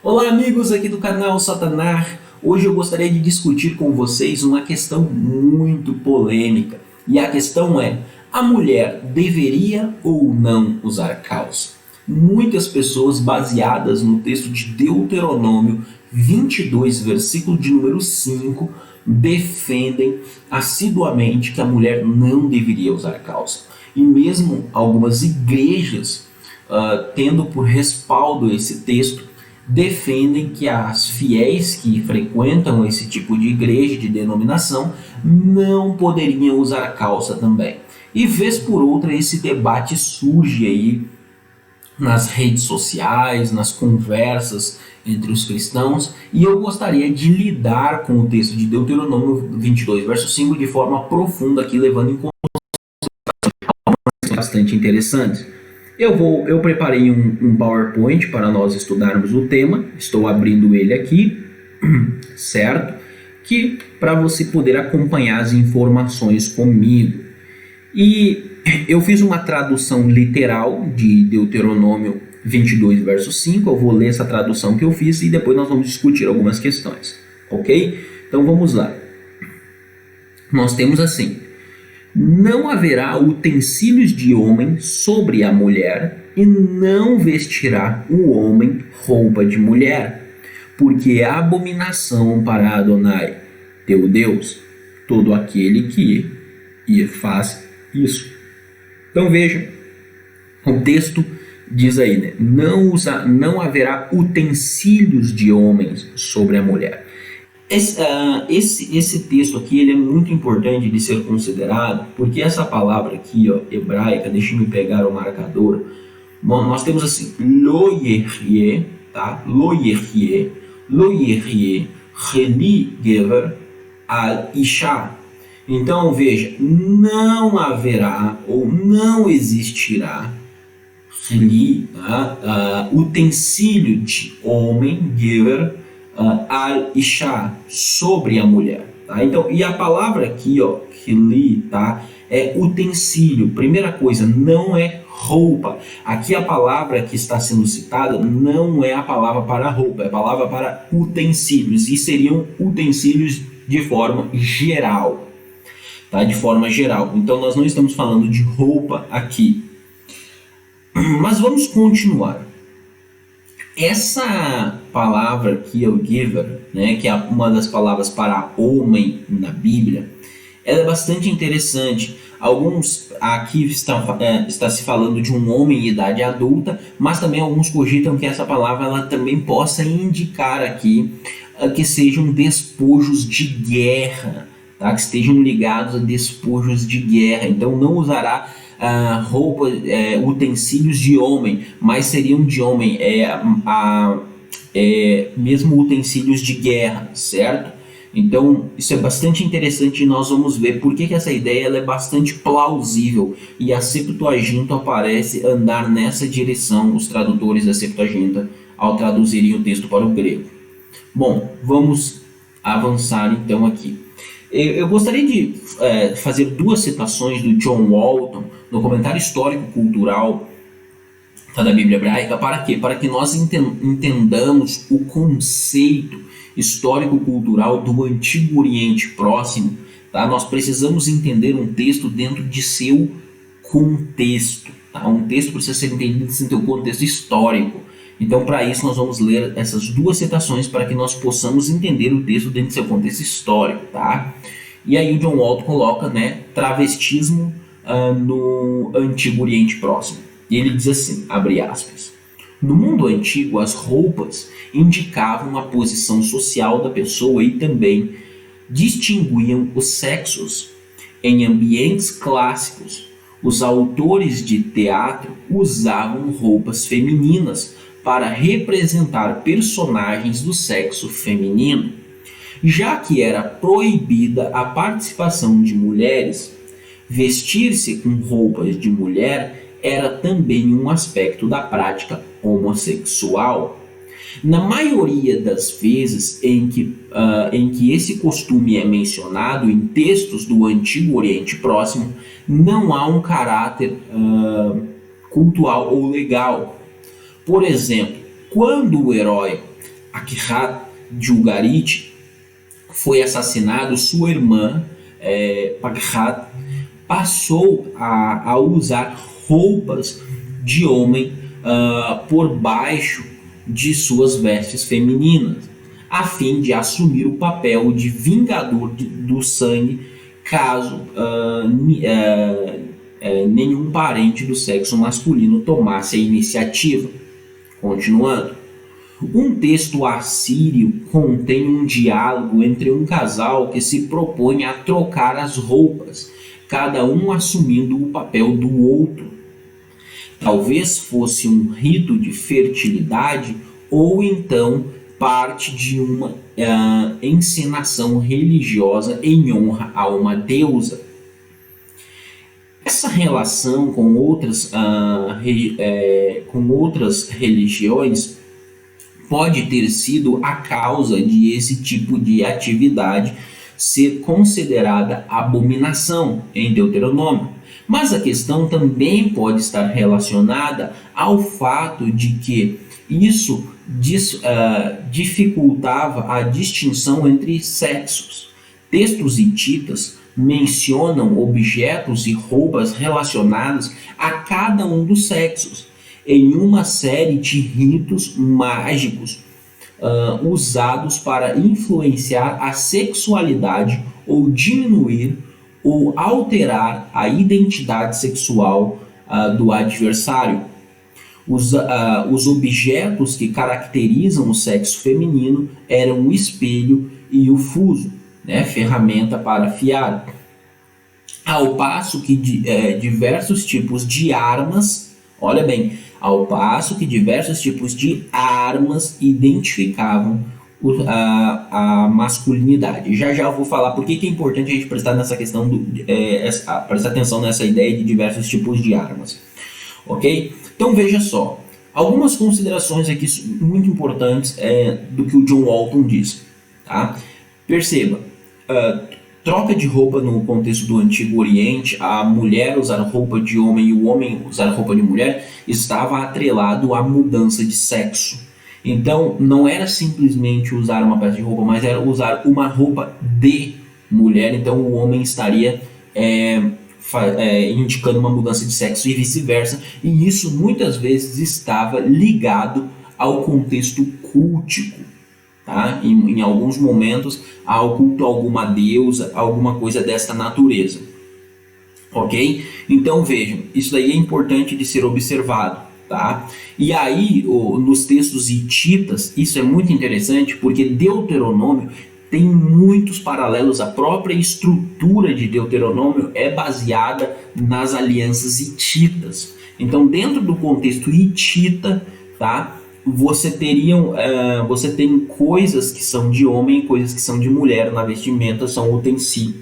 Olá amigos aqui do canal Satanar. Hoje eu gostaria de discutir com vocês uma questão muito polêmica. E a questão é: a mulher deveria ou não usar calça? Muitas pessoas, baseadas no texto de Deuteronômio 22, versículo de número 5, defendem assiduamente que a mulher não deveria usar calça. E mesmo algumas igrejas, tendo por respaldo esse texto, defendem que as fiéis que frequentam esse tipo de igreja, de denominação, não poderiam usar calça também. E vez por outra esse debate surge aí nas redes sociais, nas conversas entre os cristãos, e eu gostaria de lidar com o texto de Deuteronômio 22, verso 5, de forma profunda aqui, levando em conta bastante interessantes. Eu preparei um PowerPoint para nós estudarmos o tema, estou abrindo ele aqui, certo? Que para você poder acompanhar as informações comigo. E eu fiz uma tradução literal de Deuteronômio 22, verso 5, eu vou ler essa tradução que eu fiz e depois nós vamos discutir algumas questões, ok? Então vamos lá. Nós temos assim: não haverá utensílios de homem sobre a mulher, e não vestirá o homem roupa de mulher, porque é abominação para Adonai, teu Deus, todo aquele que faz isso. Então veja, o texto diz aí, né? Não haverá utensílios de homens sobre a mulher. Esse texto aqui ele é muito importante de ser considerado, porque essa palavra aqui, ó, hebraica, deixa eu pegar o marcador. Bom, nós temos assim, lo yehye, tá? Lo yehye, reli gever al isha. Então veja, não haverá ou não existirá reli, tá? Utensílio de homem, gever, al-isha, sobre a mulher, tá? Então, e a palavra aqui, ó, hili, tá? É utensílio. Primeira coisa, não é roupa. Aqui a palavra que está sendo citada não é a palavra para roupa, é a palavra para utensílios, e seriam utensílios de forma geral, tá? De forma geral. Então nós não estamos falando de roupa aqui. Mas vamos continuar. Essa palavra aqui, o giver, né, que é uma das palavras para homem na Bíblia, ela é bastante interessante. Alguns aqui está se falando de um homem em idade adulta, mas também alguns cogitam que essa palavra ela também possa indicar aqui que sejam despojos de guerra, tá? Que estejam ligados a despojos de guerra. Então não usará roupa, utensílios de homem, mas seriam de homem, mesmo utensílios de guerra, certo? Então isso é bastante interessante e nós vamos ver por que essa ideia ela é bastante plausível, e a Septuaginta parece andar nessa direção, os tradutores da Septuaginta, ao traduzirem o texto para o grego. Bom, vamos avançar então aqui. Eu gostaria de fazer duas citações do John Walton no comentário histórico-cultural da Bíblia Hebraica. Para quê? Para que nós entendamos o conceito histórico-cultural do Antigo Oriente Próximo. Tá? Nós precisamos entender um texto dentro de seu contexto. Tá? Um texto precisa ser entendido dentro do seu contexto histórico. Então, para isso, nós vamos ler essas duas citações para que nós possamos entender o texto dentro do seu contexto histórico, tá? E aí o John Walton coloca, né, travestismo no Antigo Oriente Próximo. E ele diz assim, abre aspas: no mundo antigo, as roupas indicavam a posição social da pessoa e também distinguiam os sexos. Em ambientes clássicos, os autores de teatro usavam roupas femininas para representar personagens do sexo feminino. Já que era proibida a participação de mulheres, vestir-se com roupas de mulher era também um aspecto da prática homossexual. Na maioria das vezes em que esse costume é mencionado em textos do Antigo Oriente Próximo, não há um caráter cultural ou legal. Por exemplo, quando o herói Akhat de foi assassinado, sua irmã, Pakhat, passou a usar roupas de homem por baixo de suas vestes femininas, a fim de assumir o papel de vingador do sangue caso nenhum parente do sexo masculino tomasse a iniciativa. Continuando. Um texto assírio contém um diálogo entre um casal que se propõe a trocar as roupas, cada um assumindo o papel do outro. Talvez fosse um rito de fertilidade ou então parte de uma encenação religiosa em honra a uma deusa. Essa relação com outras religiões pode ter sido a causa de esse tipo de atividade ser considerada abominação em Deuteronômio. Mas a questão também pode estar relacionada ao fato de que isso dificultava a distinção entre sexos. Textos hititas mencionam objetos e roupas relacionados a cada um dos sexos, em uma série de ritos mágicos usados para influenciar a sexualidade ou diminuir ou alterar a identidade sexual do adversário. Os objetos que caracterizam o sexo feminino eram o espelho e o fuso, né, ferramenta para afiar. Ao passo que diversos tipos de armas, olha bem, ao passo que diversos tipos de armas identificavam a masculinidade. Já eu vou falar por que é importante a gente prestar nessa questão prestar atenção nessa ideia de diversos tipos de armas, ok? Então veja só, algumas considerações aqui muito importantes do que o John Walton diz, tá? Perceba, troca de roupa no contexto do Antigo Oriente, a mulher usar roupa de homem e o homem usar roupa de mulher, estava atrelado à mudança de sexo. Então, não era simplesmente usar uma peça de roupa, mas era usar uma roupa de mulher. Então, o homem estaria indicando uma mudança de sexo e vice-versa. E isso muitas vezes estava ligado ao contexto cultico. Tá? Em alguns momentos, ao culto a alguma deusa, alguma coisa desta natureza. Ok? Então, vejam, isso daí é importante de ser observado. Tá? E aí, nos textos hititas, isso é muito interessante porque Deuteronômio tem muitos paralelos. A própria estrutura de Deuteronômio é baseada nas alianças hititas. Então, dentro do contexto hitita, tá? Você tem coisas que são de homem e coisas que são de mulher na vestimenta, são utensílios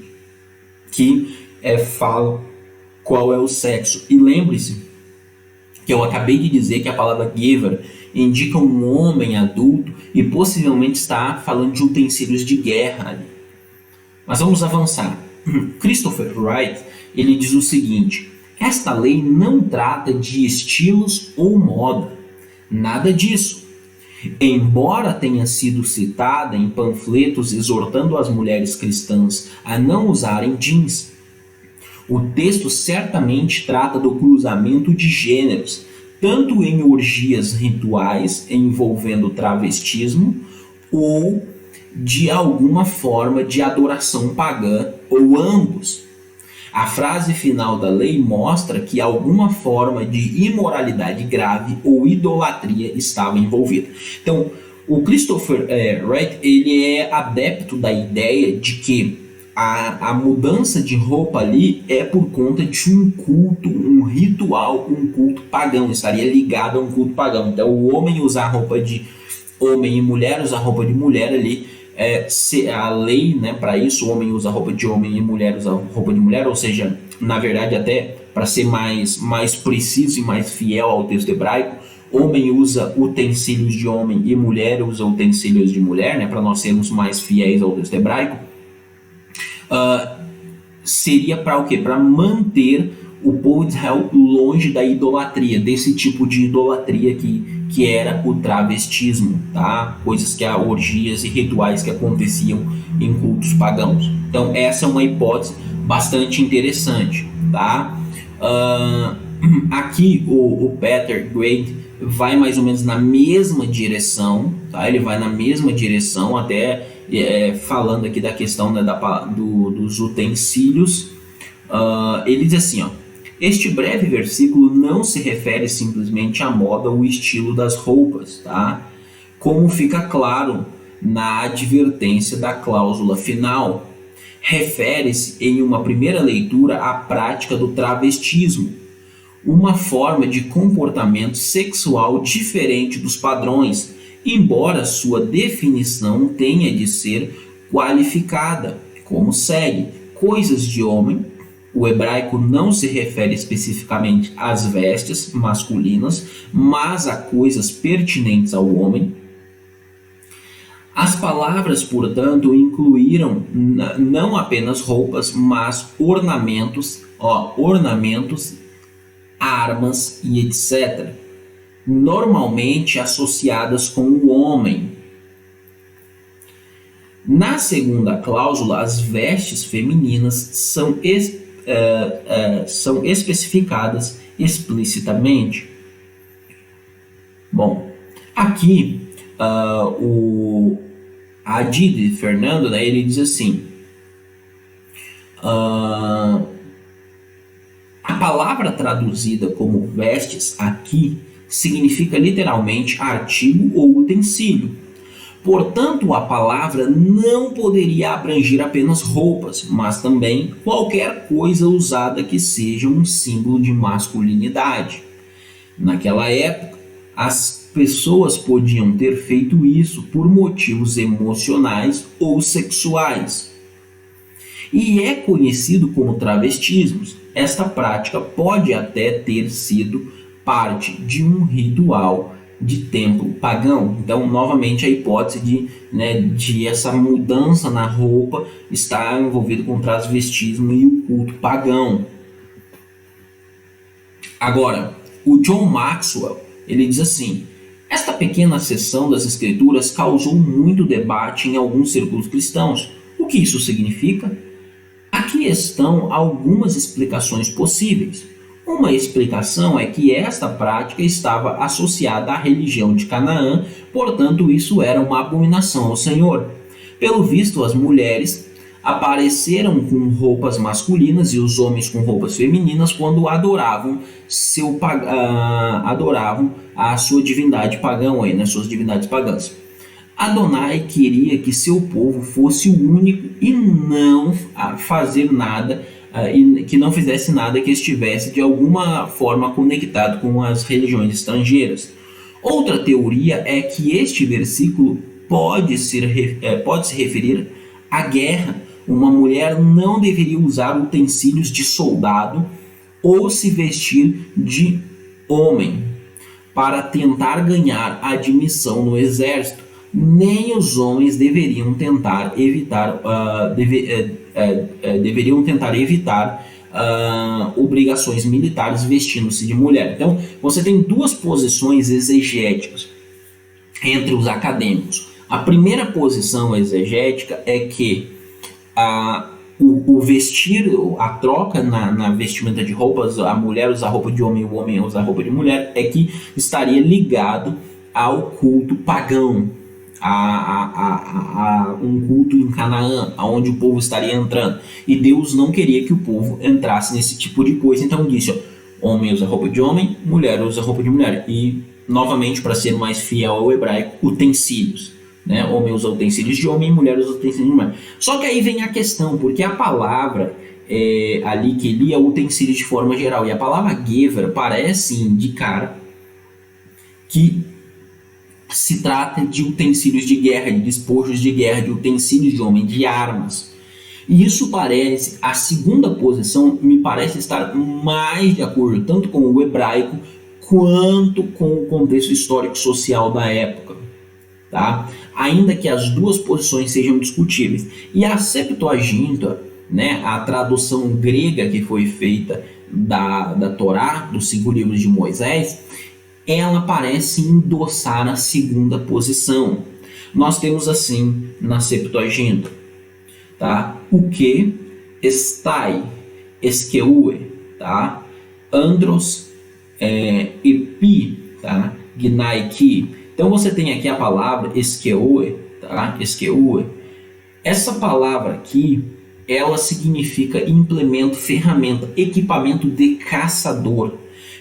que falam qual é o sexo. E lembre-se que eu acabei de dizer que a palavra giver indica um homem adulto e possivelmente está falando de utensílios de guerra ali. Mas vamos avançar. Christopher Wright, ele diz o seguinte: esta lei não trata de estilos ou moda, nada disso. Embora tenha sido citada em panfletos exortando as mulheres cristãs a não usarem jeans, o texto certamente trata do cruzamento de gêneros, tanto em orgias rituais envolvendo travestismo ou de alguma forma de adoração pagã, ou ambos. A frase final da lei mostra que alguma forma de imoralidade grave ou idolatria estava envolvida. Então, o Christopher Wright, ele é adepto da ideia de que a mudança de roupa ali é por conta de um culto, um ritual, um culto pagão, estaria ligado a um culto pagão. Então, o homem usar roupa de homem e mulher usar roupa de mulher ali, a lei, né, para isso, o homem usa roupa de homem e mulher usa roupa de mulher, ou seja, na verdade, até para ser mais preciso e mais fiel ao texto hebraico, homem usa utensílios de homem e mulher usa utensílios de mulher, né, para nós sermos mais fiéis ao texto hebraico. Seria para o quê? Para manter o povo de Israel longe da idolatria, desse tipo de idolatria que era o travestismo, tá? Coisas que orgias e rituais que aconteciam em cultos pagãos. Então essa é uma hipótese bastante interessante, tá? Aqui o Peter Grade vai mais ou menos na mesma direção, tá? Ele vai na mesma direção, até falando aqui da questão, né, dos utensílios. Ele diz assim, ó: este breve versículo não se refere simplesmente à moda ou estilo das roupas, tá? Como fica claro na advertência da cláusula final. Refere-se, em uma primeira leitura, à prática do travestismo, uma forma de comportamento sexual diferente dos padrões, embora sua definição tenha de ser qualificada, como segue: coisas de homem. O hebraico não se refere especificamente às vestes masculinas, mas a coisas pertinentes ao homem. As palavras, portanto, incluíram não apenas roupas, mas ornamentos, armas e etc., normalmente associadas com o homem. Na segunda cláusula, as vestes femininas são especificadas explicitamente. Bom, aqui o Adide Fernando, né, ele diz assim: a palavra traduzida como vestes aqui significa literalmente artigo ou utensílio. Portanto, a palavra não poderia abranger apenas roupas, mas também qualquer coisa usada que seja um símbolo de masculinidade. Naquela época, as pessoas podiam ter feito isso por motivos emocionais ou sexuais. E é conhecido como travestismo. Esta prática pode até ter sido parte de um ritual de templo pagão. Então, novamente, a hipótese de essa mudança na roupa está envolvida com o travestismo e o culto pagão. Agora, o John Maxwell, ele diz assim: esta pequena seção das escrituras causou muito debate em alguns círculos cristãos. O que isso significa? Aqui estão algumas explicações possíveis. Uma explicação é que esta prática estava associada à religião de Canaã, portanto isso era uma abominação ao Senhor. Pelo visto, as mulheres apareceram com roupas masculinas e os homens com roupas femininas quando adoravam a sua divindade pagã, suas divindades pagãs. Adonai queria que seu povo fosse o único e não fazer nada, e que não fizesse nada que estivesse de alguma forma conectado com as religiões estrangeiras. Outra teoria é que este versículo pode se referir à guerra. Uma mulher não deveria usar utensílios de soldado ou se vestir de homem para tentar ganhar admissão no exército. Nem os homens deveriam tentar evitar obrigações militares vestindo-se de mulher. Então, você tem duas posições exegéticas entre os acadêmicos. A primeira posição exegética é que o vestir, a troca na vestimenta de roupas, a mulher usar roupa de homem e o homem usar roupa de mulher, é que estaria ligado ao culto pagão, a um culto em Canaã, onde o povo estaria entrando. E Deus não queria que o povo entrasse nesse tipo de coisa, então disse: homem usa roupa de homem, mulher usa roupa de mulher. E, novamente, para ser mais fiel ao hebraico, utensílios. Homem usa utensílios de homem, mulher usa utensílios de mulher. Só que aí vem a questão, porque a palavra ali que lia utensílios de forma geral, e a palavra gever parece indicar que se trata de utensílios de guerra, de despojos de guerra, de utensílios de homem, de armas. E isso parece, a segunda posição me parece estar mais de acordo tanto com o hebraico quanto com o contexto histórico social da época, tá? Ainda que as duas posições sejam discutíveis. E a Septuaginta, a tradução grega que foi feita da Torá, dos 5 livros de Moisés, ela parece endossar a segunda posição. Nós temos assim na Septuaginta, tá? O que, estai, esqueue, tá? Andros, epi, tá? Gnaiki. Então você tem aqui a palavra esqueue, tá? Esqueue. Essa palavra aqui, ela significa implemento, ferramenta, equipamento de caçador.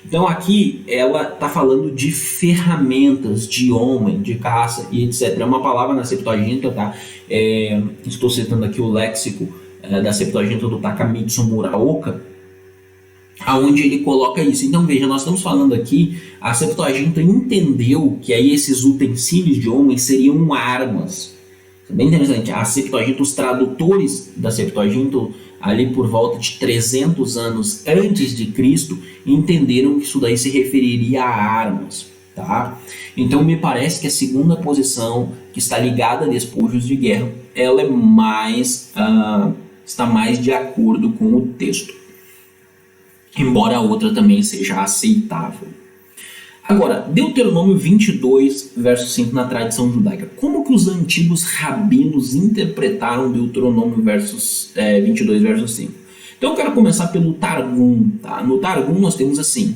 Então aqui ela está falando de ferramentas de homem, de caça e etc. É uma palavra na Septuaginta, tá? Estou citando aqui o léxico da Septuaginta do Takamitsu Muraoka, aonde ele coloca isso. Então veja, nós estamos falando aqui, a Septuaginta entendeu que aí esses utensílios de homem seriam armas. É bem interessante. A Septuaginta, os tradutores da Septuaginta, ali por volta de 300 anos antes de Cristo, entenderam que isso daí se referiria a armas, tá? Então me parece que a segunda posição, que está ligada a despojos de guerra, ela é está mais de acordo com o texto, embora a outra também seja aceitável. Agora, Deuteronômio 22, verso 5, na tradição judaica. Como que os antigos rabinos interpretaram Deuteronômio 22, verso 5? Então eu quero começar pelo Targum. Tá? No Targum nós temos assim: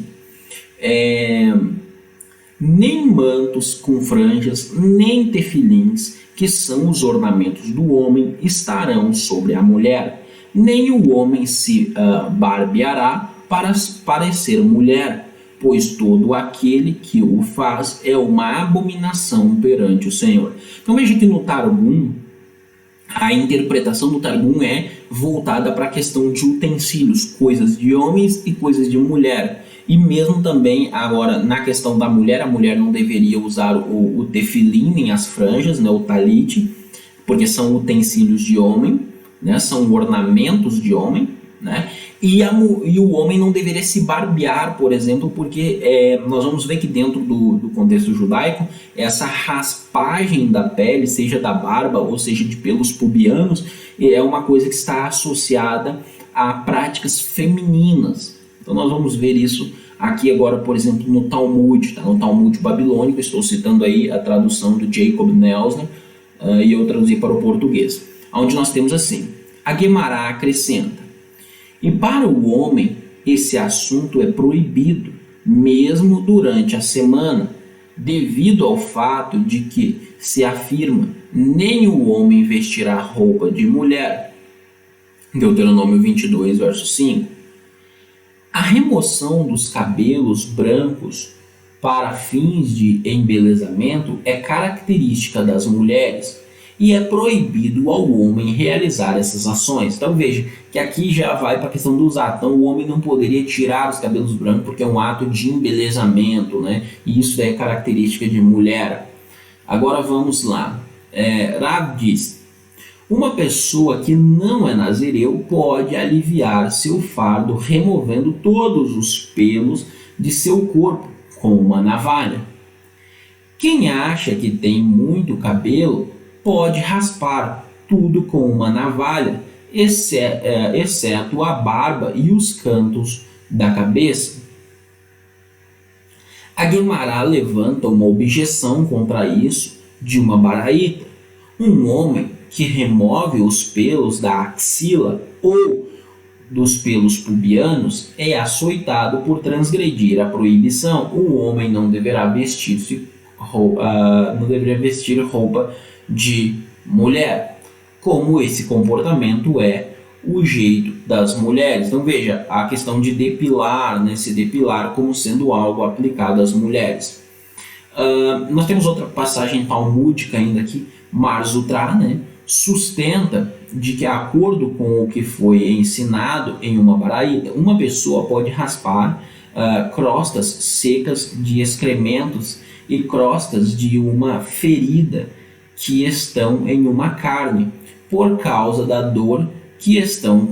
nem mantos com franjas, nem tefilins, que são os ornamentos do homem, estarão sobre a mulher. Nem o homem se barbeará para parecer mulher, pois todo aquele que o faz é uma abominação perante o Senhor. Então veja que no Targum, a interpretação do Targum é voltada para a questão de utensílios, coisas de homens e coisas de mulher. E mesmo também agora na questão da mulher, a mulher não deveria usar o tefilim nem as franjas, né, o talite, porque são utensílios de homem, né, são ornamentos de homem, né? E o homem não deveria se barbear, por exemplo, porque nós vamos ver que dentro do contexto judaico, essa raspagem da pele, seja da barba ou seja de pelos pubianos, é uma coisa que está associada a práticas femininas. Então nós vamos ver isso aqui agora, por exemplo, no Talmud, tá? No Talmud babilônico. Estou citando aí a tradução do Jacob Neusner e eu traduzi para o português, onde nós temos assim: a Guemará acrescenta: e para o homem esse assunto é proibido, mesmo durante a semana, devido ao fato de que se afirma: nem o homem vestirá roupa de mulher. Deuteronômio 22, verso 5. A remoção dos cabelos brancos para fins de embelezamento é característica das mulheres, e é proibido ao homem realizar essas ações. Então veja que aqui já vai para a questão dos atos. Então o homem não poderia tirar os cabelos brancos porque é um ato de embelezamento, né? E isso é característica de mulher. Agora vamos lá. Rav diz: uma pessoa que não é nazireu pode aliviar seu fardo removendo todos os pelos de seu corpo com uma navalha. Quem acha que tem muito cabelo pode raspar tudo com uma navalha, exceto a barba e os cantos da cabeça. A Guemará levanta uma objeção contra isso de uma baraíta. Um homem que remove os pelos da axila ou dos pelos pubianos é açoitado por transgredir a proibição. O homem não deverá vestir roupa de mulher, como esse comportamento é o jeito das mulheres. Então veja a questão de depilar, né, se depilar como sendo algo aplicado às mulheres. Nós temos outra passagem talmúdica ainda aqui, Mar Zutra, né, sustenta de que, de acordo com o que foi ensinado em uma baraíta, uma pessoa pode raspar crostas secas de excrementos e crostas de uma ferida que estão em uma carne, por causa da dor que estão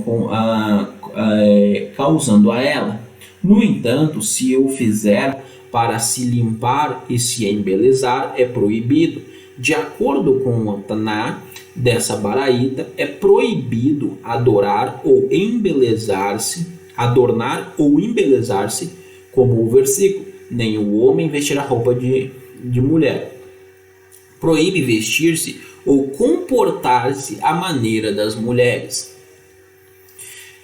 causando a ela. No entanto, se eu fizer para se limpar e se embelezar, é proibido. De acordo com o Taná dessa baraíta, é proibido adorar ou embelezar-se adornar ou embelezar-se, como o versículo, nem o homem vestirá roupa de mulher. Proíbe vestir-se ou comportar-se à maneira das mulheres.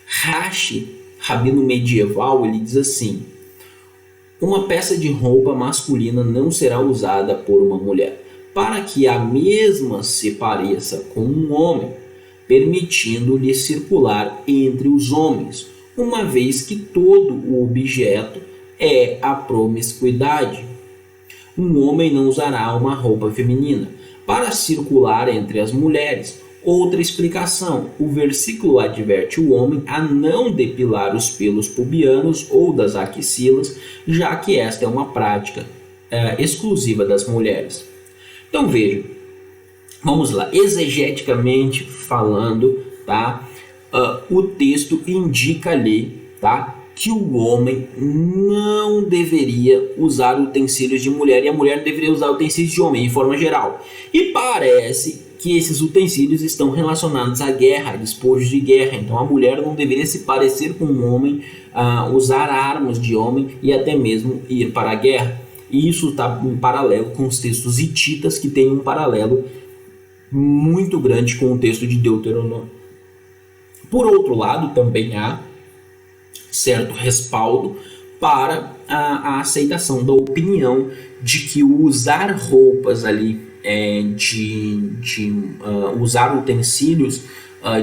Rashi, rabino medieval, ele diz assim: uma peça de roupa masculina não será usada por uma mulher, para que a mesma se pareça com um homem, permitindo-lhe circular entre os homens, uma vez que todo o objeto é a promiscuidade. Um homem não usará uma roupa feminina para circular entre as mulheres. Outra explicação: o versículo adverte o homem a não depilar os pelos pubianos ou das axilas, já que esta é uma prática exclusiva das mulheres. Então veja, vamos lá, exegeticamente falando, tá? O texto indica ali, tá, que o homem não deveria usar utensílios de mulher e a mulher deveria usar utensílios de homem, de forma geral. E parece que esses utensílios estão relacionados à guerra, a despojos de guerra. Então a mulher não deveria se parecer com um homem, usar armas de homem e até mesmo ir para a guerra. E isso está em paralelo com os textos hititas, que tem um paralelo muito grande com o texto de Deuteronômio. Por outro lado, também há certo respaldo para a aceitação da opinião de que usar roupas ali, usar utensílios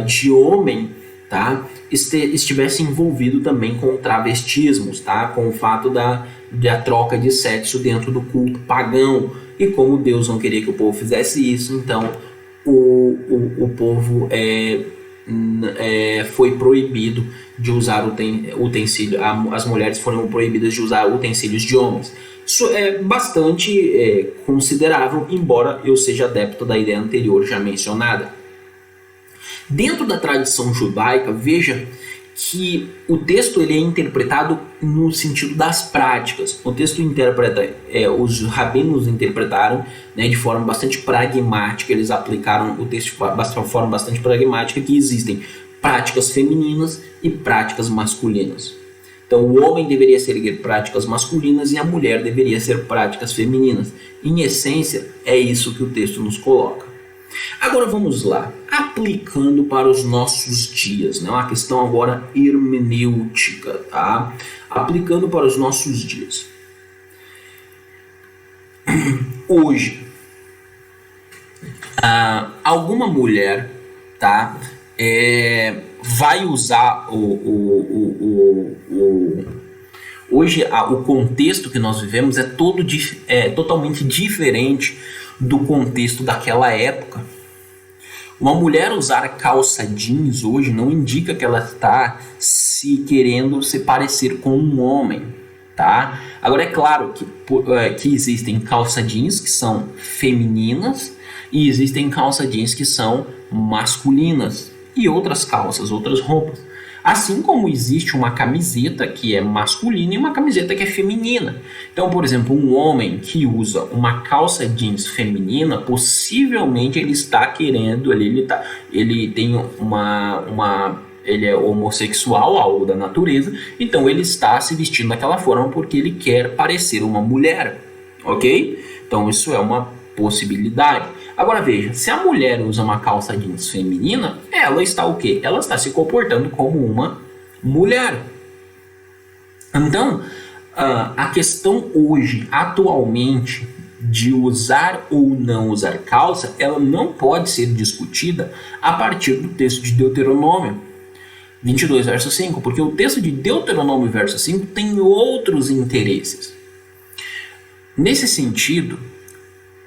de homem, tá, estivesse envolvido também com travestismos, tá, com o fato da troca de sexo dentro do culto pagão. E como Deus não queria que o povo fizesse isso, então o povo foi proibido de usar utensílios. As mulheres foram proibidas de usar utensílios de homens. Isso é bastante considerável, embora eu seja adepto da ideia anterior já mencionada. Dentro da tradição judaica, veja que o texto ele é interpretado no sentido das práticas. O texto interpreta, os rabinos interpretaram, né, de forma bastante pragmática, eles aplicaram o texto de forma bastante pragmática, que existem práticas femininas e práticas masculinas. Então o homem deveria seguir práticas masculinas e a mulher deveria ser práticas femininas. Em essência, é isso que o texto nos coloca. Agora vamos lá, aplicando para os nossos dias, né? Uma questão agora hermenêutica, tá? Aplicando para os nossos dias. Hoje, alguma mulher, tá, vai usar hoje o contexto que nós vivemos é totalmente diferente do contexto daquela época. Uma mulher usar calça jeans hoje não indica que ela está querendo se parecer com um homem, tá? Agora é claro que existem calça jeans que são femininas e existem calça jeans que são masculinas e outras calças, outras roupas. Assim como existe uma camiseta que é masculina e uma camiseta que é feminina. Então, por exemplo, um homem que usa uma calça jeans feminina, possivelmente ele está querendo, ele tem ele é homossexual, algo da natureza, então ele está se vestindo daquela forma porque ele quer parecer uma mulher, ok? Então isso é uma possibilidade. Agora veja, se a mulher usa uma calça jeans feminina, ela está o quê? Ela está se comportando como uma mulher. Então, a questão hoje, atualmente, de usar ou não usar calça, ela não pode ser discutida a partir do texto de Deuteronômio 22, verso 5, porque o texto de Deuteronômio, verso 5, tem outros interesses. Nesse sentido,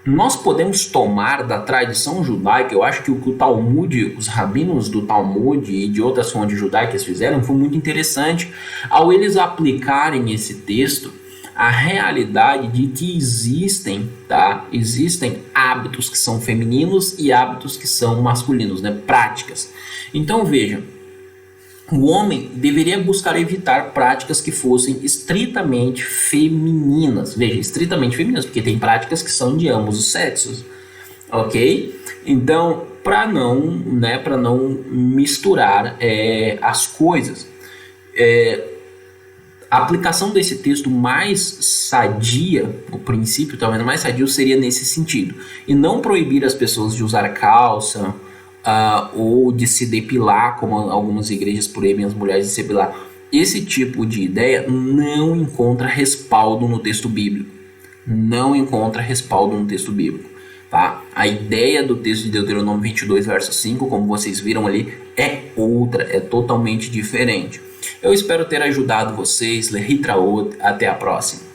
nós podemos tomar da tradição judaica, eu acho que o que o Talmud, os rabinos do Talmud e de outras fontes judaicas fizeram foi muito interessante ao eles aplicarem esse texto à realidade de que existem hábitos que são femininos e hábitos que são masculinos, né? Práticas. Então veja, o homem deveria buscar evitar práticas que fossem estritamente femininas. Veja, estritamente femininas, porque tem práticas que são de ambos os sexos, ok? Então, para não misturar as coisas. A aplicação desse texto mais sadia, o princípio talvez mais sadio seria nesse sentido, e não proibir as pessoas de usar calça, ou de se depilar, como algumas igrejas proíbem as mulheres de se depilar. Esse tipo de ideia não encontra respaldo no texto bíblico. Não encontra respaldo no texto bíblico. Tá? A ideia do texto de Deuteronômio 22, verso 5, como vocês viram ali, é outra, é totalmente diferente. Eu espero ter ajudado vocês. Lehi Traot, até a próxima.